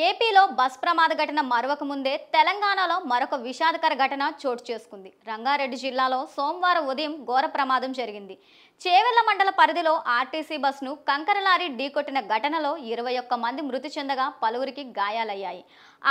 ఏపీలో బస్ ప్రమాద ఘటన మరొక ముందే తెలంగాణలో మరొక విషాదకర ఘటన చోటు చేసుకుంది. రంగారెడ్డి జిల్లాలో సోమవారం ఉదయం ఘోర ప్రమాదం జరిగింది. చేవెళ్ల మండల పరిధిలో ఆర్టీసీ బస్సును కంకర లారీ ఢీకొట్టిన ఘటనలో 21 మంది మృతి చెందగా పలువురికి గాయాలయ్యాయి.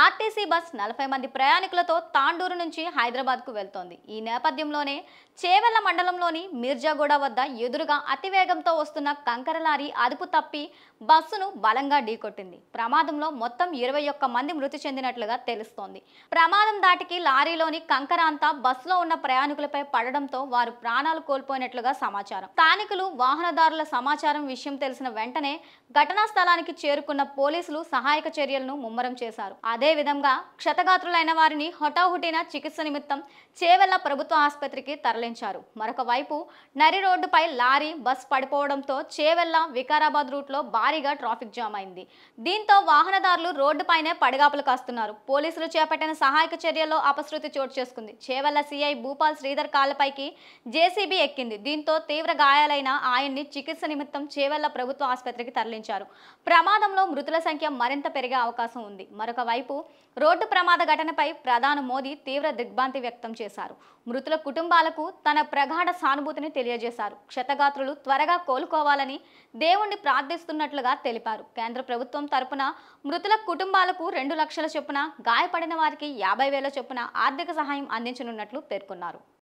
ఆర్టీసీ బస్ 40 మంది ప్రయాణికులతో తాండూరు నుంచి హైదరాబాద్కు వెళ్తోంది. ఈ నేపథ్యంలోనే చేవెళ్ల మండలంలోని మీర్జాగూడ వద్ద ఎదురుగా అతివేగంతో వస్తున్న కంకర లారీ అదుపు తప్పి బస్సును బలంగా ఢీకొట్టింది. ప్రమాదంలో మొత్తం 21 మంది మృతి చెందినట్లుగా తెలుస్తోంది. ప్రమాదం దాటికి లారీలోని కంకర అంతా బస్సులో ఉన్న ప్రయాణికులపై పడడంతో వారు ప్రాణాలు కోల్పోయినట్లుగా సమాచారం. స్థానికులు, వాహనదారుల సమాచారం విషయం తెలిసిన వెంటనే ఘటనా స్థలానికి చేరుకున్న పోలీసులు సహాయక చర్యలను ముమ్మరం చేశారు. అదే విధంగా క్షతగాత్రులైన వారిని హుటాహుటిన చికిత్స నిమిత్తం చేవెళ్ల ప్రభుత్వ ఆసుపత్రికి తరలించారు. మరొక వైపు నరి రోడ్డుపై లారీ, బస్ పడిపోవడంతో చేవెళ్ల, వికారాబాద్ రూట్లో భారీగా ట్రాఫిక్ జామ్ అయింది. దీంతో వాహనదారులు రోడ్డుపైనే పడిగాపులు కాస్తున్నారు. పోలీసులు చేపట్టిన సహాయక చర్యల్లో అపశృతి చోటు చేసుకుంది. చేవెళ్ల సీఐ భూపాల్ శ్రీధర్ కాళ్లపైకి జేసీబీ ఎక్కింది. దీంతో తీవ్ర గాయాలైన ఆయన్ని చికిత్స నిమిత్తం చేవెళ్ల ప్రభుత్వ ఆసుపత్రికి తరలించారు. ప్రమాదంలో మృతుల సంఖ్య మరింత పెరిగే అవకాశం ఉంది. మరొక వైపు రోడ్డు ప్రమాద ఘటనపై ప్రధాని మోదీ తీవ్ర దిగ్భ్రాంతి వ్యక్తం చేశారు. మృతుల కుటుంబాలకు తన ప్రగాఢ సానుభూతిని తెలియజేశారు. క్షతగాత్రులు త్వరగా కోలుకోవాలని దేవుణ్ణి ప్రార్థిస్తున్నట్లుగా తెలిపారు. కేంద్ర ప్రభుత్వం తరపున మృతుల కుటుంబాలకు 2 లక్షల చొప్పున, గాయపడిన వారికి 50,000 చొప్పున ఆర్థిక సహాయం అందించనున్నట్లు పేర్కొన్నారు.